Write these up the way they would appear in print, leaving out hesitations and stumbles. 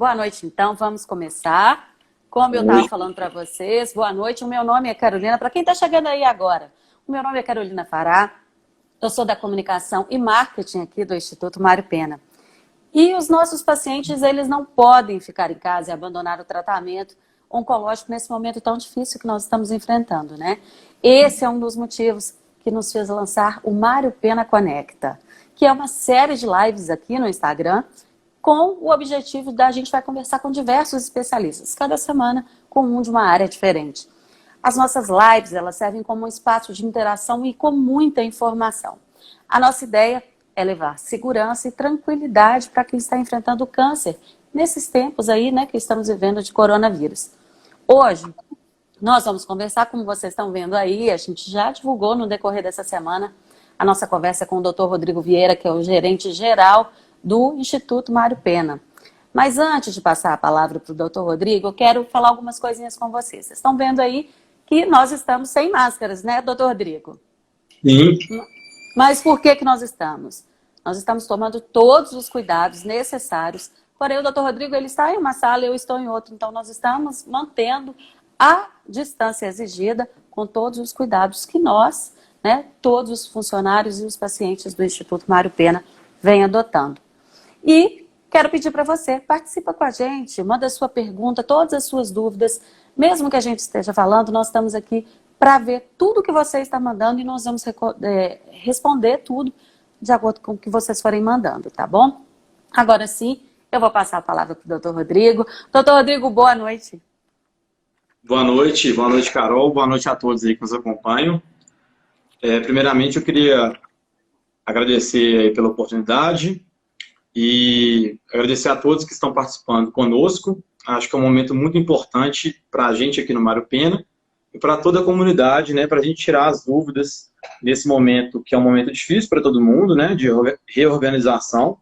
Boa noite, então. Vamos começar. Como eu estava falando para vocês, boa noite. O meu nome é Carolina. Para quem está chegando aí agora, o meu nome é Carolina Fará. Eu sou da comunicação e marketing aqui do Instituto Mário Pena. E os nossos pacientes, eles não podem ficar em casa e abandonar o tratamento oncológico nesse momento tão difícil que nós estamos enfrentando, né? Esse é um dos motivos que nos fez lançar o Mário Pena Conecta, que é uma série de lives aqui no Instagram, com o objetivo da gente vai conversar com diversos especialistas, cada semana com um de uma área diferente. As nossas lives, elas servem como um espaço de interação e com muita informação. A nossa ideia é levar segurança e tranquilidade para quem está enfrentando o câncer nesses tempos aí, né, que estamos vivendo de coronavírus. Hoje, nós vamos conversar, como vocês estão vendo aí, a gente já divulgou no decorrer dessa semana a nossa conversa com o Dr. Rodrigo Vieira, que é o gerente geral do Instituto Mário Pena. Mas antes de passar a palavra para o Dr. Rodrigo, eu quero falar algumas coisinhas com vocês. Vocês estão vendo aí que nós estamos sem máscaras, né, Dr. Rodrigo? Sim. Mas por que nós estamos? Nós estamos tomando todos os cuidados necessários. Porém, o Dr. Rodrigo ele está em uma sala e eu estou em outra. Então, nós estamos mantendo a distância exigida com todos os cuidados que nós, né, todos os funcionários e os pacientes do Instituto Mário Pena vêm adotando. E quero pedir para você, participa com a gente, manda a sua pergunta, todas as suas dúvidas. Mesmo que a gente esteja falando, nós estamos aqui para ver tudo que você está mandando e nós vamos responder tudo de acordo com o que vocês forem mandando, tá bom? Agora sim, eu vou passar a palavra para o Dr. Rodrigo. Dr. Rodrigo, boa noite. Boa noite, Carol, boa noite a todos aí que nos acompanham. Primeiramente, eu queria agradecer aí pela oportunidade e agradecer a todos que estão participando conosco. Acho que é um momento muito importante para a gente aqui no Mário Pena e para toda a comunidade, né, para a gente tirar as dúvidas nesse momento, que é um momento difícil para todo mundo, né, de reorganização,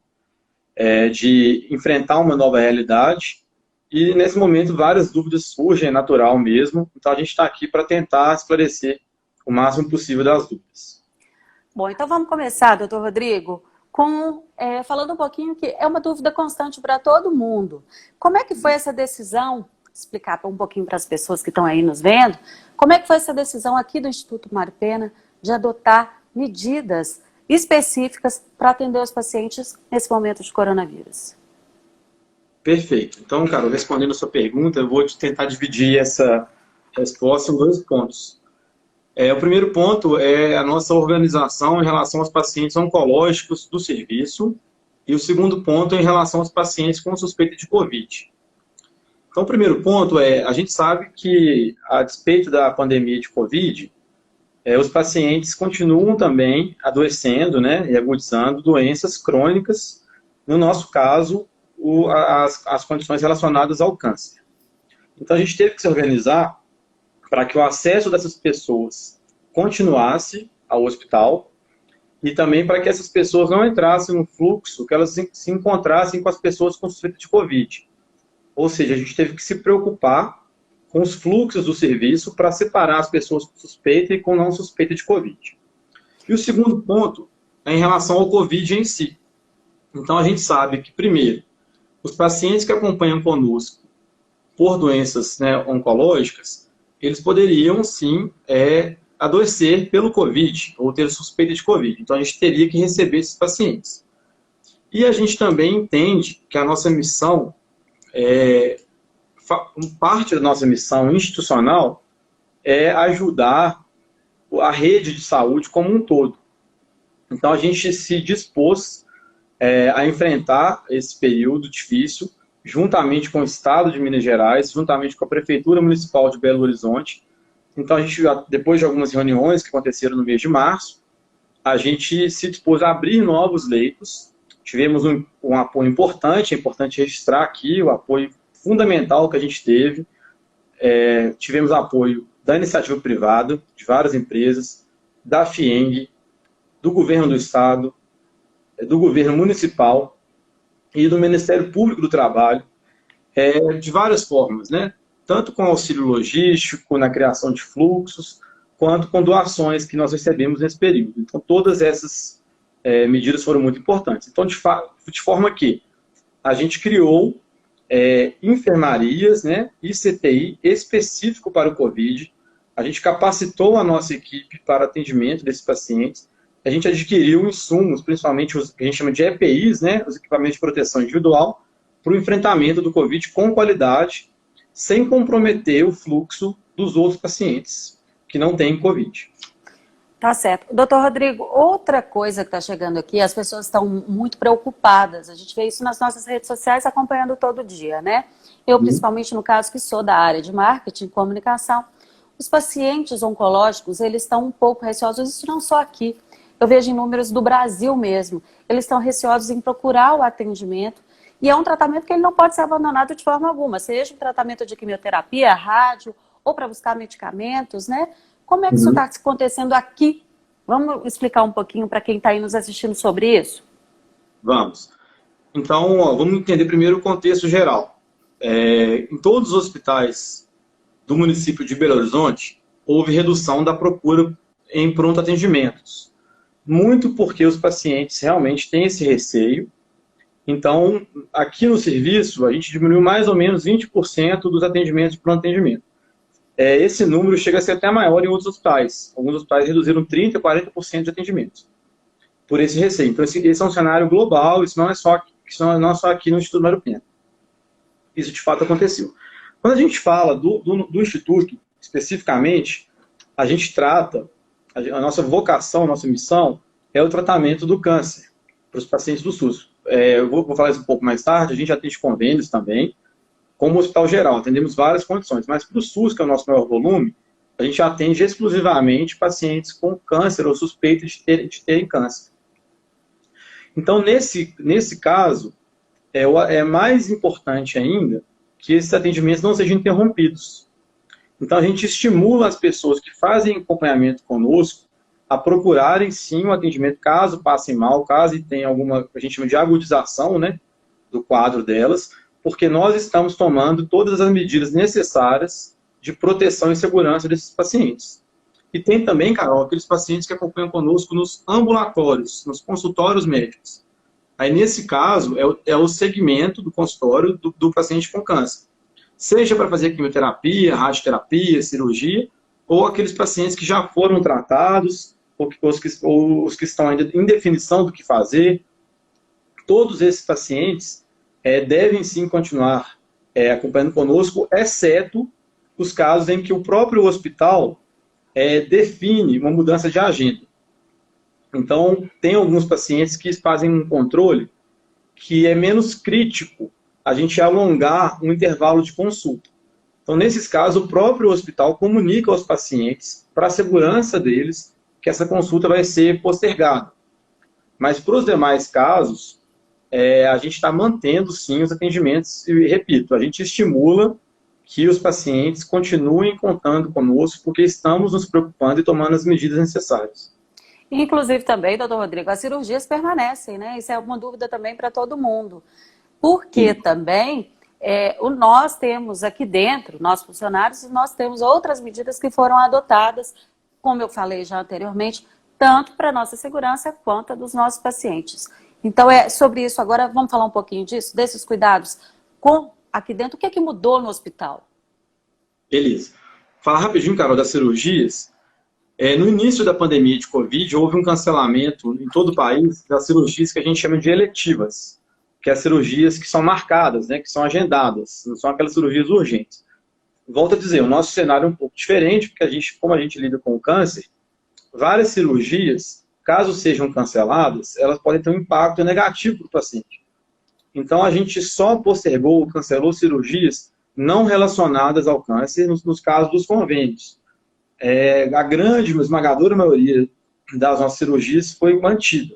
de enfrentar uma nova realidade. E nesse momento várias dúvidas surgem, é natural mesmo. Então a gente está aqui para tentar esclarecer o máximo possível das dúvidas. Bom, então vamos começar, doutor Rodrigo, falando um pouquinho que é uma dúvida constante para todo mundo. Como é que foi essa decisão, explicar um pouquinho para as pessoas que estão aí nos vendo, como é que foi essa decisão aqui do Instituto Mário Pena de adotar medidas específicas para atender os pacientes nesse momento de coronavírus? Perfeito. Então, Carol, respondendo a sua pergunta, eu vou tentar dividir essa resposta em dois pontos. O primeiro ponto é a nossa organização em relação aos pacientes oncológicos do serviço e o segundo ponto é em relação aos pacientes com suspeita de Covid. Então, o primeiro ponto a gente sabe que, a despeito da pandemia de Covid, os pacientes continuam também adoecendo, né, e agudizando doenças crônicas, no nosso caso, as condições relacionadas ao câncer. Então, a gente teve que se organizar para que o acesso dessas pessoas continuasse ao hospital e também para que essas pessoas não entrassem no fluxo, que elas se encontrassem com as pessoas com suspeita de Covid. Ou seja, a gente teve que se preocupar com os fluxos do serviço para separar as pessoas com suspeita e com não suspeita de Covid. E o segundo ponto é em relação ao Covid em si. Então, a gente sabe que, primeiro, os pacientes que acompanham conosco por doenças, né, oncológicas, eles poderiam, sim, adoecer pelo Covid, ou ter suspeita de Covid. Então, a gente teria que receber esses pacientes. E a gente também entende que a nossa missão, parte da nossa missão institucional, é ajudar a rede de saúde como um todo. Então, a gente se dispôs a enfrentar esse período difícil, juntamente com o Estado de Minas Gerais, juntamente com a Prefeitura Municipal de Belo Horizonte. Então, a gente, depois de algumas reuniões que aconteceram no mês de março, a gente se dispôs a abrir novos leitos. Tivemos um apoio importante, é importante registrar aqui o apoio fundamental que a gente teve. Tivemos apoio da iniciativa privada, de várias empresas, da FIENG, do governo do Estado, do governo municipal e do Ministério Público do Trabalho, de várias formas, né? Tanto com auxílio logístico, na criação de fluxos, quanto com doações que nós recebemos nesse período. Então, todas essas medidas foram muito importantes. Então, de forma que a gente criou enfermarias, né, e CTI específico para o COVID. A gente capacitou a nossa equipe para atendimento desses pacientes. A gente adquiriu insumos, principalmente os que a gente chama de EPIs, né, os equipamentos de proteção individual, para o enfrentamento do COVID com qualidade, sem comprometer o fluxo dos outros pacientes que não têm COVID. Tá certo. Doutor Rodrigo, outra coisa que está chegando aqui, as pessoas estão muito preocupadas. A gente vê isso nas nossas redes sociais acompanhando todo dia, né? Eu, principalmente no caso que sou da área de marketing e comunicação, os pacientes oncológicos, eles estão um pouco receosos, isso não só aqui. Eu vejo em números do Brasil mesmo. Eles estão receosos em procurar o atendimento e é um tratamento que ele não pode ser abandonado de forma alguma, seja um tratamento de quimioterapia, rádio ou para buscar medicamentos, né? Como é que isso está acontecendo aqui? Vamos explicar um pouquinho para quem está aí nos assistindo sobre isso? Vamos. Então, vamos entender primeiro o contexto geral. Em todos os hospitais do município de Belo Horizonte, houve redução da procura em pronto atendimentos. Muito porque os pacientes realmente têm esse receio. Então, aqui no serviço, a gente diminuiu mais ou menos 20% dos atendimentos de pronto atendimento. Esse número chega a ser até maior em outros hospitais. Alguns hospitais reduziram 30%, 40% de atendimentos por esse receio. Então, esse é um cenário global, isso não é só aqui no Instituto Mário Pena. Isso, de fato, aconteceu. Quando a gente fala do Instituto, especificamente, a gente trata, a nossa vocação, a nossa missão é o tratamento do câncer para os pacientes do SUS. Eu vou falar isso um pouco mais tarde, a gente atende convênios também, como Hospital Geral, atendemos várias condições, mas para o SUS, que é o nosso maior volume, a gente atende exclusivamente pacientes com câncer ou suspeita de terem câncer. Então, nesse caso, é mais importante ainda que esses atendimentos não sejam interrompidos. Então, a gente estimula as pessoas que fazem acompanhamento conosco a procurarem, sim, o atendimento, caso passem mal, caso tenham alguma, a gente chama de agudização, né, do quadro delas, porque nós estamos tomando todas as medidas necessárias de proteção e segurança desses pacientes. E tem também, Carol, aqueles pacientes que acompanham conosco nos ambulatórios, nos consultórios médicos. Aí, nesse caso, é o segmento do consultório do paciente com câncer. Seja para fazer quimioterapia, radioterapia, cirurgia, ou aqueles pacientes que já foram tratados, ou os que estão ainda em definição do que fazer. Todos esses pacientes devem sim continuar acompanhando conosco, exceto os casos em que o próprio hospital define uma mudança de agenda. Então, tem alguns pacientes que fazem um controle que é menos crítico a gente alongar um intervalo de consulta. Então, nesses casos, o próprio hospital comunica aos pacientes, para a segurança deles, que essa consulta vai ser postergada. Mas, para os demais casos, a gente está mantendo, sim, os atendimentos. E, repito, a gente estimula que os pacientes continuem contando conosco, porque estamos nos preocupando e tomando as medidas necessárias. Inclusive também, doutor Rodrigo, as cirurgias permanecem, né? Isso é uma dúvida também para todo mundo. Porque também nós temos aqui dentro, nós funcionários, nós temos outras medidas que foram adotadas, como eu falei já anteriormente, tanto para a nossa segurança quanto a dos nossos pacientes. Então, sobre isso agora, vamos falar um pouquinho disso, desses cuidados aqui dentro. O que é que mudou no hospital? Beleza. Falar rapidinho, Carol, das cirurgias. No início da pandemia de Covid, houve um cancelamento em todo o país das cirurgias que a gente chama de eletivas, que é as cirurgias que são marcadas, né, que são agendadas, não são aquelas cirurgias urgentes. Volto a dizer, o nosso cenário é um pouco diferente, porque como a gente lida com o câncer, várias cirurgias, caso sejam canceladas, elas podem ter um impacto negativo para o paciente. Então, a gente só postergou, cancelou cirurgias não relacionadas ao câncer nos casos dos convênios. A grande, esmagadora maioria das nossas cirurgias foi mantida.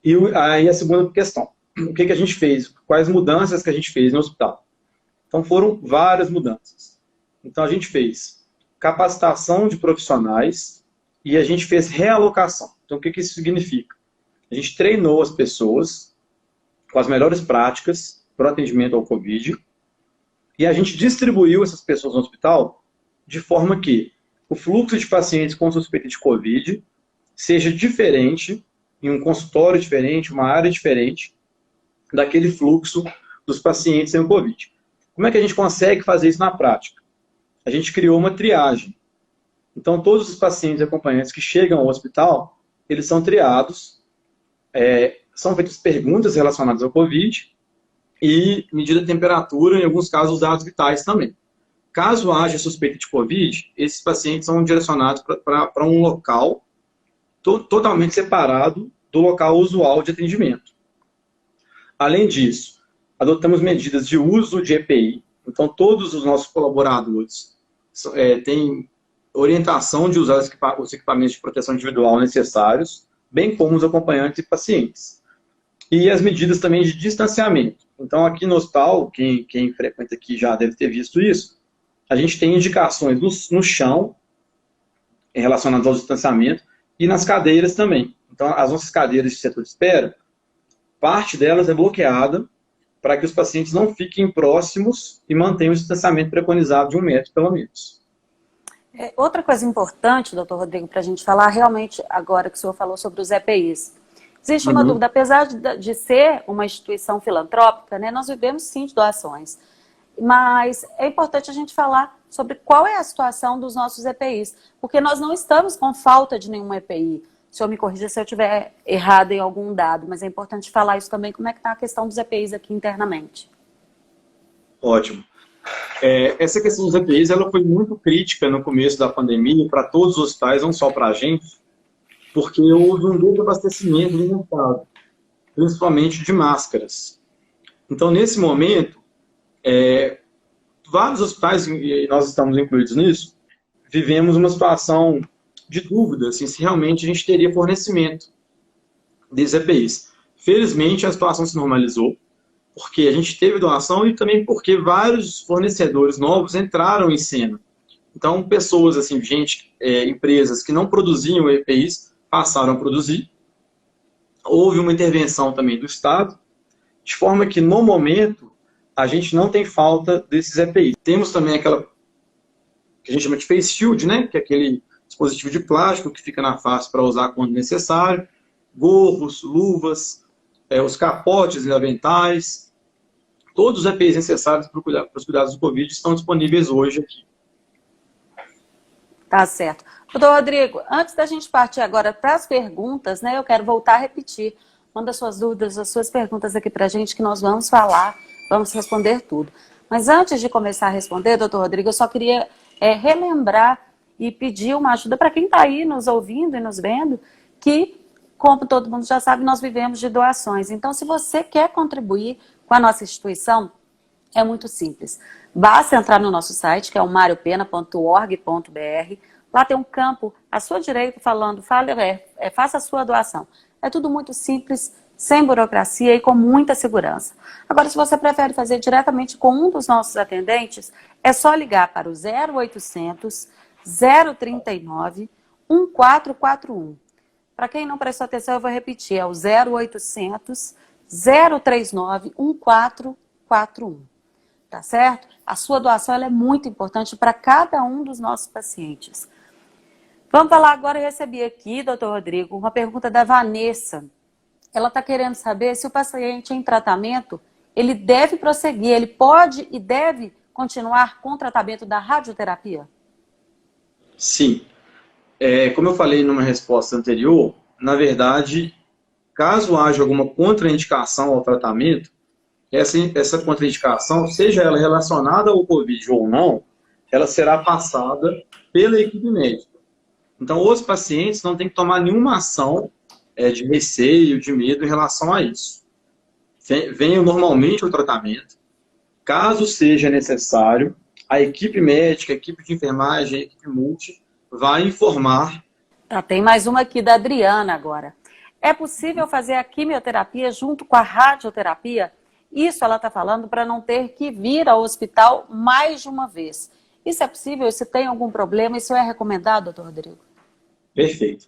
E aí a segunda questão, o que a gente fez? Quais mudanças que a gente fez no hospital? Então foram várias mudanças. Então a gente fez capacitação de profissionais e a gente fez realocação. Então o que isso significa? A gente treinou as pessoas com as melhores práticas para o atendimento ao COVID e a gente distribuiu essas pessoas no hospital de forma que o fluxo de pacientes com suspeita de COVID seja diferente, em um consultório diferente, uma área diferente, daquele fluxo dos pacientes sem o Covid. Como é que a gente consegue fazer isso na prática? A gente criou uma triagem. Então, todos os pacientes e acompanhantes que chegam ao hospital, eles são triados, são feitas perguntas relacionadas ao Covid e medida de temperatura, em alguns casos, os dados vitais também. Caso haja suspeita de Covid, esses pacientes são direcionados para um local totalmente separado do local usual de atendimento. Além disso, adotamos medidas de uso de EPI. Então, todos os nossos colaboradores têm orientação de usar os equipamentos de proteção individual necessários, bem como os acompanhantes e pacientes. E as medidas também de distanciamento. Então, aqui no hospital, quem frequenta aqui já deve ter visto isso, a gente tem indicações no chão, relacionadas ao distanciamento, e nas cadeiras também. Então, as nossas cadeiras de setor de espera, parte delas é bloqueada para que os pacientes não fiquem próximos e mantenham o distanciamento preconizado de 1 metro, pelo menos. Outra coisa importante, doutor Rodrigo, para a gente falar realmente agora que o senhor falou sobre os EPIs. Existe uma dúvida, apesar de ser uma instituição filantrópica, né, nós vivemos sim de doações. Mas é importante a gente falar sobre qual é a situação dos nossos EPIs, porque nós não estamos com falta de nenhum EPI. O senhor me corrija se eu estiver errado em algum dado, mas é importante falar isso também, como é que está a questão dos EPIs aqui internamente. Ótimo. Essa questão dos EPIs ela foi muito crítica no começo da pandemia para todos os hospitais, não só para a gente, porque houve um desabastecimento no mercado, principalmente de máscaras. Então, nesse momento, vários hospitais, e nós estamos incluídos nisso, vivemos uma situação de dúvida assim, se realmente a gente teria fornecimento desses EPIs. Felizmente, a situação se normalizou, porque a gente teve doação e também porque vários fornecedores novos entraram em cena. Então, pessoas, assim, empresas que não produziam EPIs passaram a produzir. Houve uma intervenção também do Estado, de forma que, no momento, a gente não tem falta desses EPIs. Temos também aquela que a gente chama de face shield, né? Que é aquele dispositivo de plástico que fica na face para usar quando necessário, gorros, luvas, os capotes e aventais, todos os EPIs necessários para os cuidados do Covid estão disponíveis hoje aqui. Tá certo. Doutor Rodrigo, antes da gente partir agora para as perguntas, né, eu quero voltar a repetir. Manda suas dúvidas, as suas perguntas aqui para a gente que nós vamos falar, vamos responder tudo. Mas antes de começar a responder, doutor Rodrigo, eu só queria relembrar e pedir uma ajuda para quem está aí nos ouvindo e nos vendo, que, como todo mundo já sabe, nós vivemos de doações. Então, se você quer contribuir com a nossa instituição, é muito simples. Basta entrar no nosso site, que é o mariopena.org.br. Lá tem um campo à sua direita falando, faça a sua doação. É tudo muito simples, sem burocracia e com muita segurança. Agora, se você prefere fazer diretamente com um dos nossos atendentes, é só ligar para o 0800 039 1441. Para quem não prestou atenção, eu vou repetir, é o 0800 039 1441. Tá certo? A sua doação ela é muito importante para cada um dos nossos pacientes. Vamos falar agora, eu recebi aqui, doutor Rodrigo, uma pergunta da Vanessa. Ela está querendo saber se o paciente em tratamento, ele deve prosseguir, ele pode e deve continuar com o tratamento da radioterapia? Sim. Como eu falei numa resposta anterior, na verdade, caso haja alguma contraindicação ao tratamento, essa contraindicação, seja ela relacionada ao Covid ou não, ela será passada pela equipe médica. Então, os pacientes não têm que tomar nenhuma ação de receio, de medo em relação a isso. Venham normalmente ao tratamento. Caso seja necessário, a equipe médica, a equipe de enfermagem, a equipe multi, vai informar. Tem mais uma aqui da Adriana agora. É possível fazer a quimioterapia junto com a radioterapia? Isso ela está falando para não ter que vir ao hospital mais de uma vez. Isso é possível? Se tem algum problema, isso é recomendado, doutor Rodrigo? Perfeito.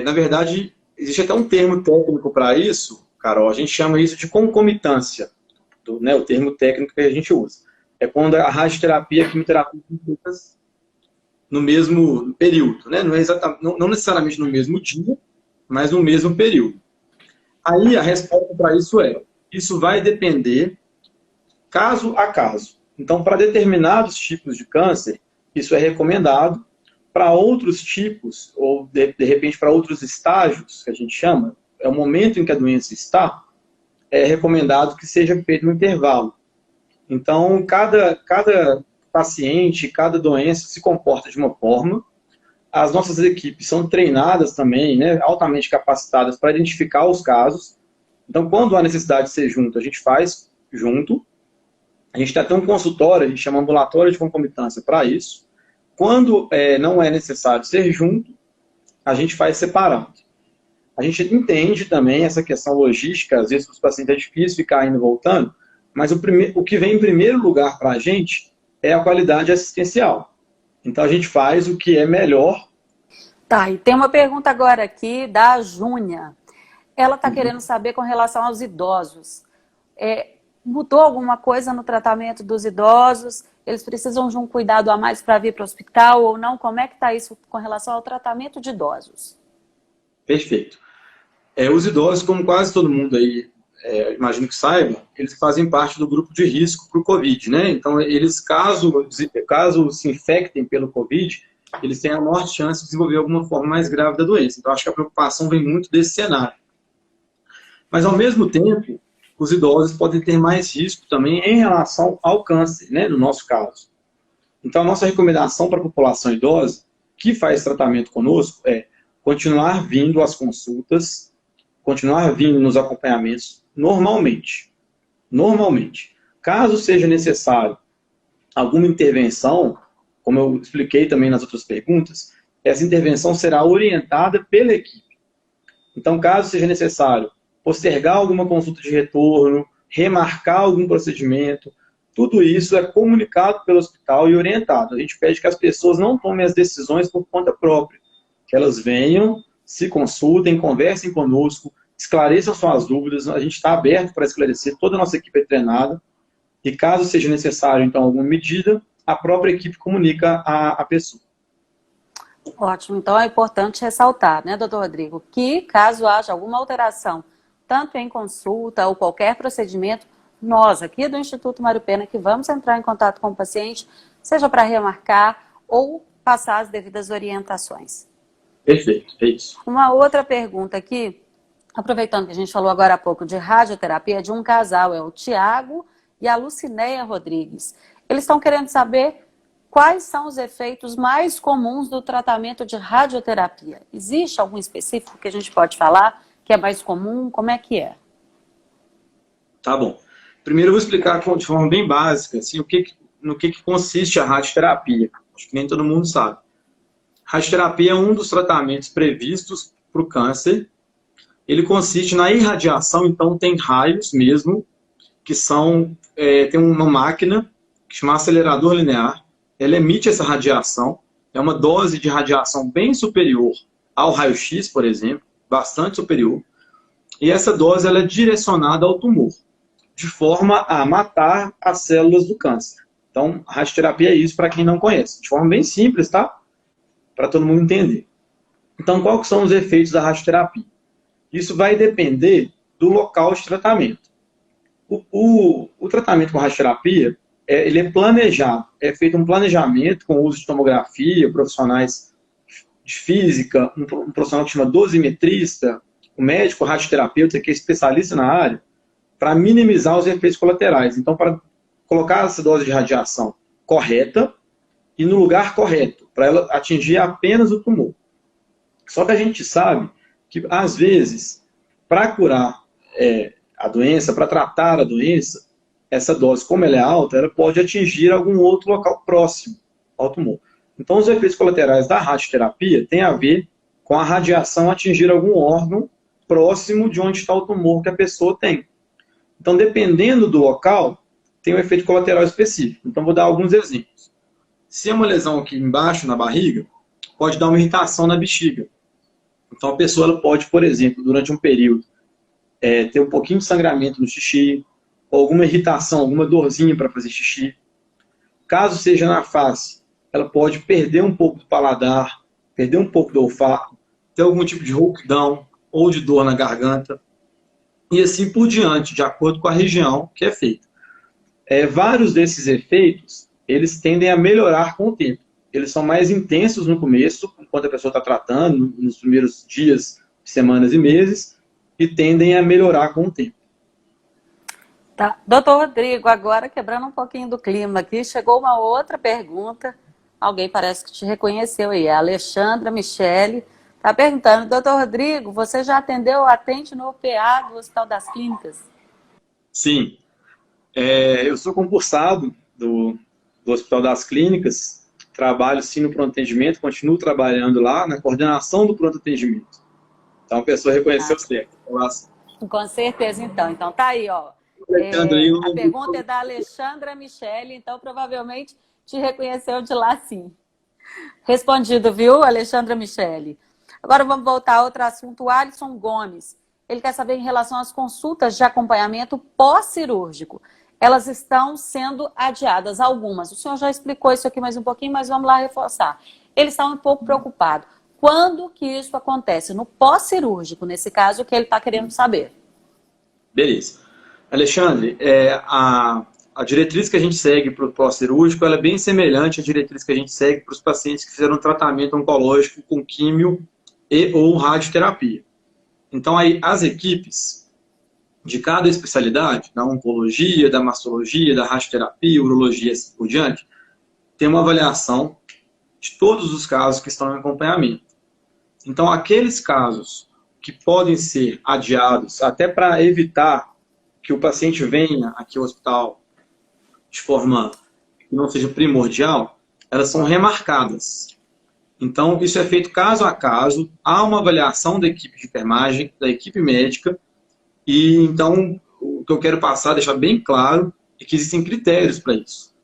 Na verdade, existe até um termo técnico para isso, Carol. A gente chama isso de concomitância, o termo técnico que a gente usa. É quando a radioterapia e a quimioterapia são feitas no mesmo período, né? Não necessariamente no mesmo dia, mas no mesmo período. Aí a resposta para isso isso vai depender caso a caso. Então, para determinados tipos de câncer, isso é recomendado. Para outros tipos, ou de repente para outros estágios, que a gente chama, é o momento em que a doença está, é recomendado que seja feito um intervalo. Então, cada paciente, cada doença se comporta de uma forma. As nossas equipes são treinadas também, né, altamente capacitadas para identificar os casos. Então, quando há necessidade de ser junto, a gente faz junto. A gente tem até um consultório, a gente chama ambulatório de concomitância para isso. Quando não é necessário ser junto, a gente faz separado. A gente entende também essa questão logística, às vezes para os pacientes é difícil ficar indo e voltando, mas o que vem em primeiro lugar para a gente é a qualidade assistencial. Então a gente faz o que é melhor. Tá, e tem uma pergunta agora aqui da Júnia. Ela está querendo saber com relação aos idosos. Mudou alguma coisa no tratamento dos idosos? Eles precisam de um cuidado a mais para vir para o hospital ou não? Como é que está isso com relação ao tratamento de idosos? Perfeito. Os idosos, como quase todo mundo aí, imagino que saiba, eles fazem parte do grupo de risco para o Covid, né? Então, eles, caso se infectem pelo Covid, eles têm a maior chance de desenvolver alguma forma mais grave da doença. Então, acho que a preocupação vem muito desse cenário. Mas, ao mesmo tempo, os idosos podem ter mais risco também em relação ao câncer, né, no nosso caso. Então, a nossa recomendação para a população idosa que faz tratamento conosco é continuar vindo às consultas, continuar vindo nos acompanhamentos normalmente. Normalmente. Caso seja necessário alguma intervenção, como eu expliquei também nas outras perguntas, essa intervenção será orientada pela equipe. Então, caso seja necessário postergar alguma consulta de retorno, remarcar algum procedimento, tudo isso é comunicado pelo hospital e orientado. A gente pede que as pessoas não tomem as decisões por conta própria, que elas venham, se consultem, conversem conosco, esclareçam suas dúvidas, a gente está aberto para esclarecer, toda a nossa equipe é treinada, e caso seja necessário, então, alguma medida, a própria equipe comunica a pessoa. Ótimo, então é importante ressaltar, né, doutor Rodrigo, que caso haja alguma alteração, tanto em consulta ou qualquer procedimento, nós aqui do Instituto Mário Pena que vamos entrar em contato com o paciente, seja para remarcar ou passar as devidas orientações. Perfeito, é isso. Uma outra pergunta aqui, aproveitando que a gente falou agora há pouco de radioterapia, de um casal, é o Tiago e a Lucinéia Rodrigues. Eles estão querendo saber quais são os efeitos mais comuns do tratamento de radioterapia. Existe algum específico que a gente pode falar que é mais comum? Como é que é? Tá bom. Primeiro eu vou explicar de forma bem básica assim, no que consiste a radioterapia. Acho que nem todo mundo sabe. Radioterapia é um dos tratamentos previstos para o câncer. Ele consiste na irradiação, então tem raios mesmo, que são, tem uma máquina que chama acelerador linear. Ela emite essa radiação, é uma dose de radiação bem superior ao raio-x, por exemplo, bastante superior. E essa dose ela é direcionada ao tumor, de forma a matar as células do câncer. Então, a radioterapia é isso para quem não conhece. De forma bem simples, tá? Para todo mundo entender. Então, quais são os efeitos da radioterapia? Isso vai depender do local de tratamento. O tratamento com radioterapia, ele é planejado. É feito um planejamento com o uso de tomografia, profissionais de física, um profissional que chama dosimetrista, um médico radioterapeuta que é especialista na área, para minimizar os efeitos colaterais. Então, para colocar essa dose de radiação correta e no lugar correto, para ela atingir apenas o tumor. Só que a gente sabe que, às vezes, para curar a doença, para tratar a doença, essa dose, como ela é alta, ela pode atingir algum outro local próximo ao tumor. Então, os efeitos colaterais da radioterapia têm a ver com a radiação atingir algum órgão próximo de onde está o tumor que a pessoa tem. Então, dependendo do local, tem um efeito colateral específico. Então, vou dar alguns exemplos. Se é uma lesão aqui embaixo, na barriga, pode dar uma irritação na bexiga. Então, a pessoa ela pode, por exemplo, durante um período, ter um pouquinho de sangramento no xixi, ou alguma irritação, alguma dorzinha para fazer xixi. Caso seja na face, ela pode perder um pouco do paladar, perder um pouco do olfato, ter algum tipo de rouquidão ou de dor na garganta. e assim por diante, de acordo com a região que é feita. Vários desses efeitos, eles tendem a melhorar com o tempo. Eles são mais intensos no começo, enquanto a pessoa está tratando, nos primeiros dias, semanas e meses, e tendem a melhorar com o tempo. Tá. Doutor Rodrigo, agora quebrando um pouquinho do clima aqui, chegou uma outra pergunta. Alguém parece que te reconheceu aí, a Alexandra Michele. Está perguntando, doutor Rodrigo, você já atende no PA do Hospital das Clínicas? Sim, eu sou concursado do Hospital das Clínicas, trabalho sim no pronto atendimento, continuo trabalhando lá na coordenação do pronto atendimento. Então a pessoa reconheceu certo. Com certeza, então. Então tá aí, ó. A pergunta é da Alexandra Michele, então provavelmente te reconheceu de lá sim. Respondido, viu, Alexandra Michele? Agora vamos voltar a outro assunto. O Alisson Gomes, ele quer saber em relação às consultas de acompanhamento pós-cirúrgico. Elas estão sendo adiadas, algumas. O senhor já explicou isso aqui mais um pouquinho, mas vamos lá reforçar. Ele está um pouco preocupado. Quando que isso acontece? No pós-cirúrgico, nesse caso, que ele está querendo saber. Beleza. Alexandre, a diretriz que a gente segue para o pós-cirúrgico ela é bem semelhante à diretriz que a gente segue para os pacientes que fizeram tratamento oncológico com químio e ou radioterapia. Então, aí, as equipes de cada especialidade, da oncologia, da mastologia, da radioterapia, urologia e assim por diante, tem uma avaliação de todos os casos que estão em acompanhamento. Então, aqueles casos que podem ser adiados, até para evitar que o paciente venha aqui ao hospital de forma que não seja primordial, elas são remarcadas. Então, isso é feito caso a caso, há uma avaliação da equipe de enfermagem, da equipe médica, e então o que eu quero passar, deixar bem claro, é que existem critérios para isso.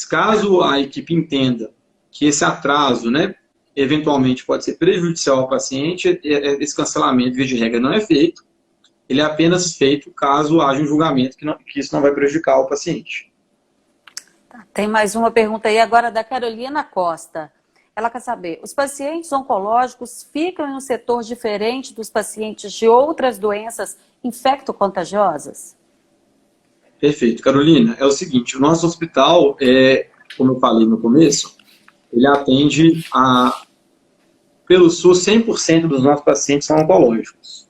Caso a equipe entenda que esse atraso, né, eventualmente pode ser prejudicial ao paciente, esse cancelamento, via de regra, não é feito. Ele é apenas feito caso haja um julgamento que isso não vai prejudicar o paciente. Tem mais uma pergunta aí agora da Carolina Costa. Ela quer saber, os pacientes oncológicos ficam em um setor diferente dos pacientes de outras doenças infectocontagiosas? Perfeito. Carolina, é o seguinte, o nosso hospital, como eu falei no começo, ele atende pelo SUS, 100% dos nossos pacientes são oncológicos.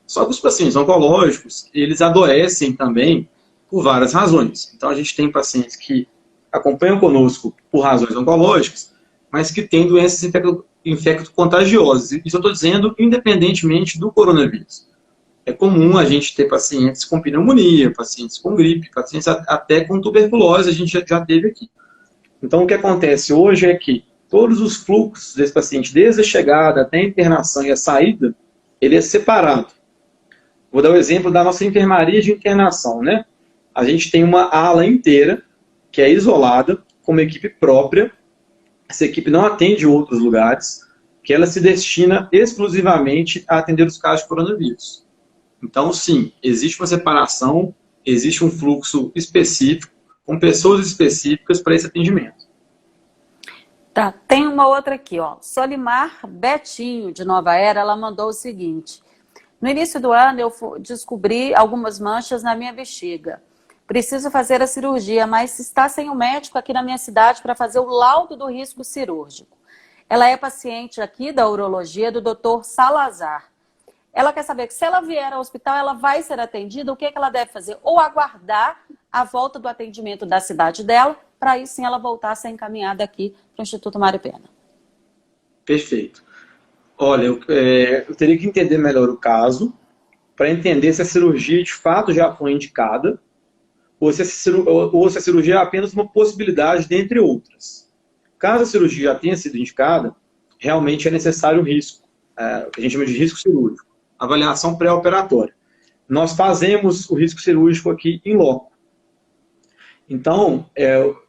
Só que os pacientes oncológicos, eles adoecem também por várias razões. Então, a gente tem pacientes que acompanham conosco por razões oncológicas, mas que têm doenças infecto-contagiosas. Isso eu estou dizendo independentemente do coronavírus. É comum a gente ter pacientes com pneumonia, pacientes com gripe, pacientes até com tuberculose, a gente já teve aqui. Então, o que acontece hoje é que todos os fluxos desse paciente, desde a chegada até a internação e a saída, ele é separado. Vou dar o exemplo da nossa enfermaria de internação, né? A gente tem uma ala inteira, que é isolada, com uma equipe própria. Essa equipe não atende outros lugares, que ela se destina exclusivamente a atender os casos de coronavírus. Então, sim, existe uma separação, existe um fluxo específico, com pessoas específicas para esse atendimento. Tá, tem uma outra aqui, ó. Solimar Betinho, de Nova Era, ela mandou o seguinte. No início do ano, eu descobri algumas manchas na minha bexiga. Preciso fazer a cirurgia, mas está sem o médico aqui na minha cidade para fazer o laudo do risco cirúrgico. Ela é paciente aqui da urologia do Dr. Salazar. Ela quer saber que se ela vier ao hospital, ela vai ser atendida, o que ela deve fazer? Ou aguardar a volta do atendimento da cidade dela, para aí sim ela voltar a ser encaminhada aqui para o Instituto Mário Pena. Perfeito. Olha, eu teria que entender melhor o caso, para entender se a cirurgia de fato já foi indicada, ou se a cirurgia é apenas uma possibilidade dentre outras. Caso a cirurgia já tenha sido indicada, realmente é necessário o risco, o que a gente chama de risco cirúrgico, avaliação pré-operatória. Nós fazemos o risco cirúrgico aqui em loco. Então,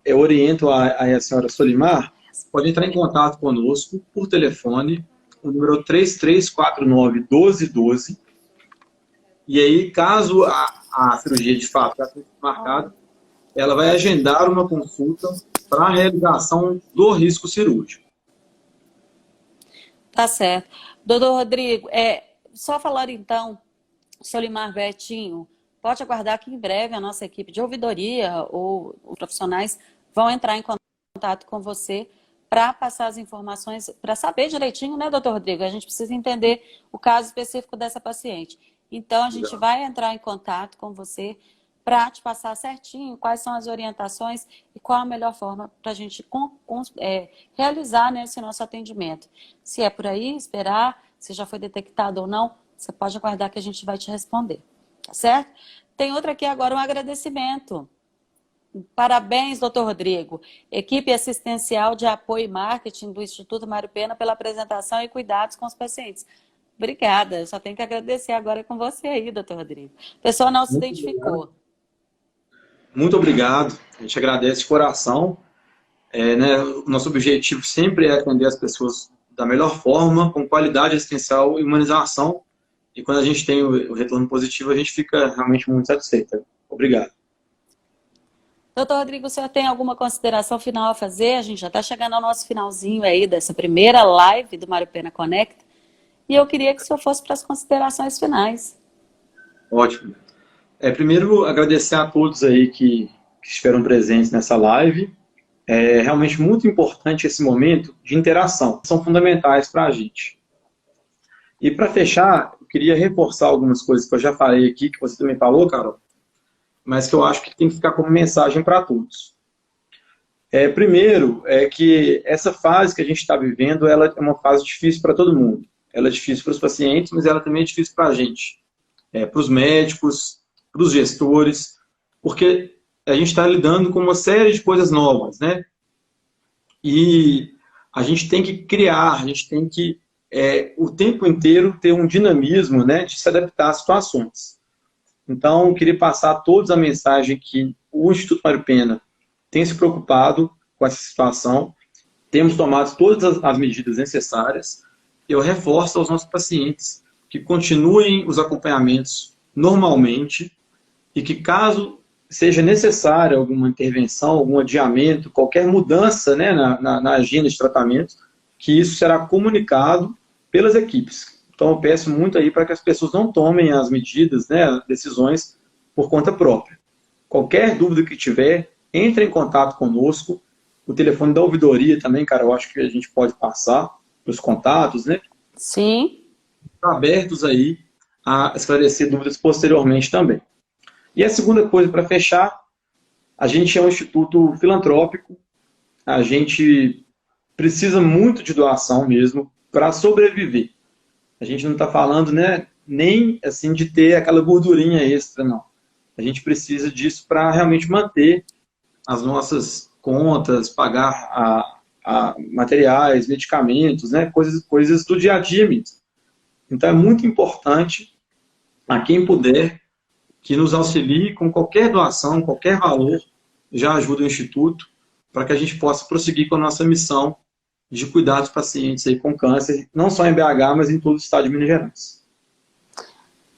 eu oriento a senhora Solimar, pode entrar em contato conosco por telefone, o número 3349-1212, e aí, caso a cirurgia de fato já seja marcada, ela vai agendar uma consulta para a realização do risco cirúrgico. Tá certo. Doutor Rodrigo, só falar então Solimar, Betinho, pode aguardar que em breve a nossa equipe de ouvidoria ou os profissionais vão entrar em contato com você para passar as informações, para saber direitinho, né, doutor Rodrigo? A gente precisa entender o caso específico dessa paciente. Então, a gente vai entrar em contato com você para te passar certinho quais são as orientações e qual a melhor forma para a gente realizar, né, esse nosso atendimento. Se é por aí, esperar, se já foi detectado ou não, você pode aguardar que a gente vai te responder, tá certo? Tem outra aqui agora, um agradecimento. Parabéns, doutor Rodrigo. Equipe assistencial de apoio e marketing do Instituto Mário Pena pela apresentação e cuidados com os pacientes. Obrigada, eu só tenho que agradecer agora com você aí, doutor Rodrigo. A pessoa não se identificou. Muito obrigado, a gente agradece de coração. Né, o nosso objetivo sempre é atender as pessoas da melhor forma, com qualidade assistencial e humanização. E quando a gente tem o retorno positivo, a gente fica realmente muito satisfeito. Obrigado. Doutor Rodrigo, o senhor tem alguma consideração final a fazer? A gente já está chegando ao nosso finalzinho aí dessa primeira live do Mário Pena Connect. E eu queria que o senhor fosse para as considerações finais. Ótimo. Primeiro, agradecer a todos aí que estiveram presentes nessa live. É realmente muito importante esse momento de interação. São fundamentais para a gente. E para fechar, eu queria reforçar algumas coisas que eu já falei aqui, que você também falou, Carol, mas que eu acho que tem que ficar como mensagem para todos. Primeiro, que essa fase que a gente está vivendo, ela é uma fase difícil para todo mundo. Ela é difícil para os pacientes, mas ela também é difícil para a gente. Para os médicos, para os gestores, porque a gente está lidando com uma série de coisas novas, né? E a gente tem que criar, a gente tem que, o tempo inteiro, ter um dinamismo, né, de se adaptar às situações. Então, eu queria passar a todos a mensagem que o Instituto Mário Pena tem se preocupado com essa situação, temos tomado todas as medidas necessárias. Eu reforço aos nossos pacientes que continuem os acompanhamentos normalmente e que, caso seja necessária alguma intervenção, algum adiamento, qualquer mudança, né, na agenda de tratamento, que isso será comunicado pelas equipes. Então, eu peço muito aí para que as pessoas não tomem as medidas, né, as decisões por conta própria. Qualquer dúvida que tiver, entre em contato conosco. O telefone da ouvidoria também, cara, eu acho que a gente pode passar os contatos, né? Sim. Abertos aí a esclarecer dúvidas posteriormente também. E a segunda coisa, para fechar, a gente é um instituto filantrópico, a gente precisa muito de doação mesmo para sobreviver. A gente não está falando, né, nem assim de ter aquela gordurinha extra, não. A gente precisa disso para realmente manter as nossas contas, pagar materiais, medicamentos, né, coisas do dia a dia mesmo. Então é muito importante, a quem puder, que nos auxilie com qualquer doação, qualquer valor, já ajuda o Instituto, para que a gente possa prosseguir com a nossa missão de cuidar dos pacientes aí com câncer, não só em BH, mas em todo o estado de Minas Gerais.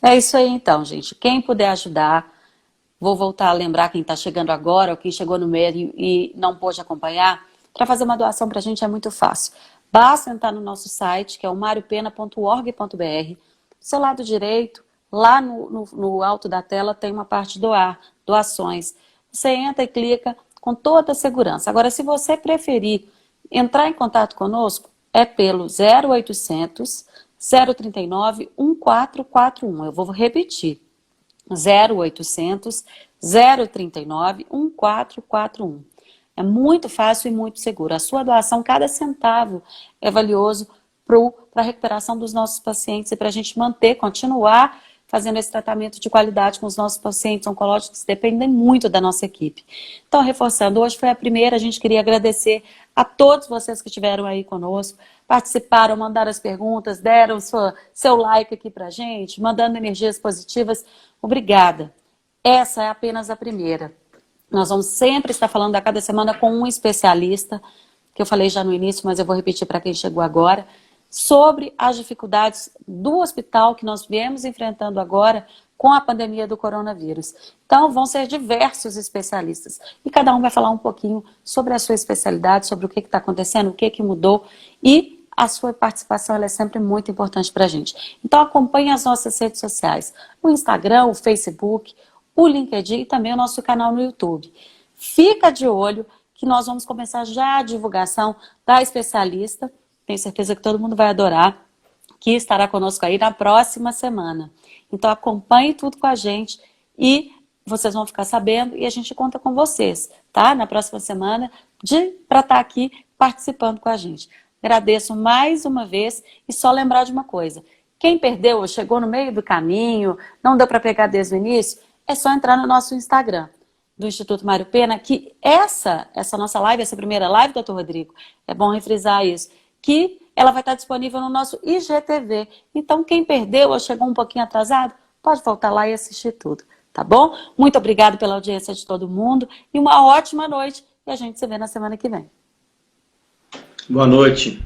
É isso aí então, gente. Quem puder ajudar, vou voltar a lembrar quem está chegando agora, ou quem chegou no meio e não pôde acompanhar, para fazer uma doação para a gente é muito fácil. Basta entrar no nosso site, que é o mariopena.org.br. Do seu lado direito, lá no alto da tela, tem uma parte doar, doações. Você entra e clica com toda a segurança. Agora, se você preferir entrar em contato conosco, é pelo 0800 039 1441. Eu vou repetir. 0800 039 1441. É muito fácil e muito seguro. A sua doação, cada centavo é valioso para a recuperação dos nossos pacientes e para a gente continuar fazendo esse tratamento de qualidade com os nossos pacientes oncológicos que dependem muito da nossa equipe. Então, reforçando, hoje foi a primeira, a gente queria agradecer a todos vocês que estiveram aí conosco, participaram, mandaram as perguntas, deram seu like aqui pra gente, mandando energias positivas. Obrigada. Essa é apenas a primeira. Nós vamos sempre estar falando a cada semana com um especialista, que eu falei já no início, mas eu vou repetir para quem chegou agora, sobre as dificuldades do hospital que nós viemos enfrentando agora com a pandemia do coronavírus. Então, vão ser diversos especialistas. E cada um vai falar um pouquinho sobre a sua especialidade, sobre o que está acontecendo, o que mudou. E a sua participação ela é sempre muito importante para a gente. Então acompanhe as nossas redes sociais, o Instagram, o Facebook, o LinkedIn e também o nosso canal no YouTube. Fica de olho que nós vamos começar já a divulgação da especialista, tenho certeza que todo mundo vai adorar, que estará conosco aí na próxima semana. Então acompanhe tudo com a gente e vocês vão ficar sabendo e a gente conta com vocês, tá? Na próxima semana, para estar aqui participando com a gente. Agradeço mais uma vez e só lembrar de uma coisa. Quem perdeu ou chegou no meio do caminho, não deu para pegar desde o início, é só entrar no nosso Instagram do Instituto Mário Pena, que essa nossa live, essa primeira live, doutor Rodrigo, é bom refrisar isso, que ela vai estar disponível no nosso IGTV. Então, quem perdeu ou chegou um pouquinho atrasado, pode voltar lá e assistir tudo, tá bom? Muito obrigado pela audiência de todo mundo e uma ótima noite e a gente se vê na semana que vem. Boa noite.